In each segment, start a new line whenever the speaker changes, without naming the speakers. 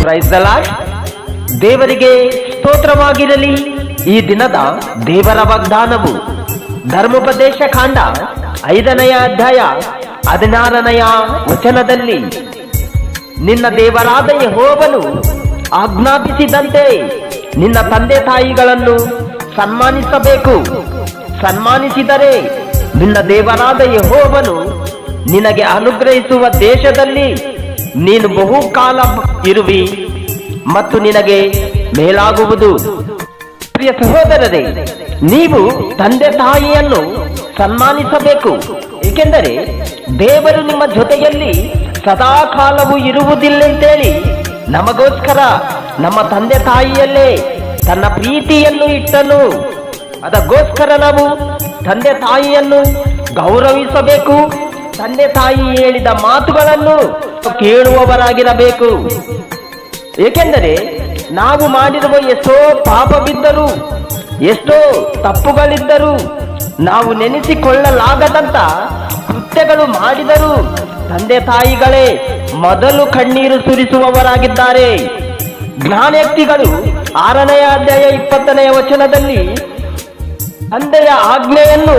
Praise the lord. ದೇವರಿಗೆ ಸ್ತೋತ್ರವಾಗಿರಲಿ. ಈ ದಿನದ ದೇವರ ವಾಗ್ದಾನವು ಧರ್ಮೋಪದೇಶ ಕಾಂಡ 5ನೇ ಅಧ್ಯಾಯ 16ನೇ ವಚನದಲ್ಲಿ, ನಿನ್ನ ದೇವರಾದ ಯೆಹೋವನು ಆಜ್ಞಾಪಿಸಿದಂತೆ ನಿನ್ನ ತಂದೆ ತಾಯಿಗಳನ್ನು ಸನ್ಮಾನಿಸಬೇಕು. ಸನ್ಮಾನಿಸಿದರೆ ನಿನ್ನ ದೇವರಾದ ಯೆಹೋವನು ನಿನಗೆ ಅನುಗ್ರಹಿಸುವ ದೇಶದಲ್ಲಿ ನೀನು ಬಹುಕಾಲ ಇರುವಿ ಮತ್ತು ನಿನಗೆ ಮೇಲಾಗುವುದು. ಪ್ರಿಯ ಸಹೋದರರೇ, ನೀವು ತಂದೆ ತಾಯಿಯನ್ನು ಸನ್ಮಾನಿಸಬೇಕು. ಏಕೆಂದರೆ ದೇವರು ನಿಮ್ಮ ಜೊತೆಯಲ್ಲಿ ಸದಾ ಕಾಲವೂ ಇರುವುದಿಲ್ಲೆಂತೇಳಿ ನಮಗೋಸ್ಕರ ನಮ್ಮ ತಂದೆ ತಾಯಿಯಲ್ಲೇ ತನ್ನ ಪ್ರೀತಿಯನ್ನು ಇಟ್ಟನು. ಅದಕ್ಕೋಸ್ಕರ ನಾವು ತಂದೆ ತಾಯಿಯನ್ನು ಗೌರವಿಸಬೇಕು. ತಂದೆ ತಾಯಿ ಹೇಳಿದ ಮಾತುಗಳನ್ನು ಕೇಳುವವರಾಗಿರಬೇಕು. ಏಕೆಂದರೆ ನಾವು ಮಾಡಿರುವ ಎಷ್ಟೋ ಪಾಪ ಬಿದ್ದರೂ, ಎಷ್ಟೋ ತಪ್ಪುಗಳಿದ್ದರೂ, ನಾವು ನೆನೆಸಿಕೊಳ್ಳಲಾಗದಂತ ಕೃತ್ಯಗಳು ಮಾಡಿದರೂ ತಂದೆ ತಾಯಿಗಳೇ ಮೊದಲು ಕಣ್ಣೀರು ಸುರಿಸುವವರಾಗಿದ್ದಾರೆ. ಜ್ಞಾನೋಕ್ತಿಗಳು 6ನೇ ಅಧ್ಯಾಯ 20ನೇ ವಚನದಲ್ಲಿ, ತಂದೆಯ ಆಜ್ಞೆಯನ್ನು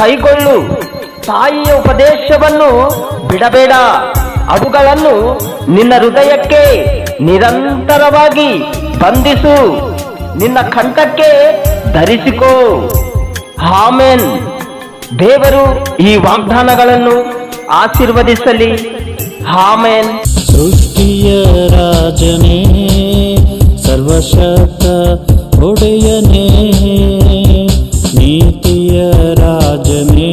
ಕೈಗೊಳ್ಳು, ತಾಯಿಯ ಉಪದೇಶವನ್ನು ಬಿಡಬೇಡ, ಅವುಗಳನ್ನು ನಿನ್ನ ಹೃದಯಕ್ಕೆ ನಿರಂತರವಾಗಿ ಬಂಧಿಸು, ನಿನ್ನ ಕಂಠಕ್ಕೆ ಧರಿಸಿಕೋ. ಆಮೆನ್. ದೇವರು ಈ ವಾಗ್ದಾನಗಳನ್ನು ಆಶೀರ್ವದಿಸಲಿ. ಆಮೆನ್.
ಸೃಷ್ಟಿಯ ರಾಜನೇ, ಸರ್ವಶಕ್ತ ಒಡೆಯನೇ, ನೀತಿಯ ರಾಜನೇ,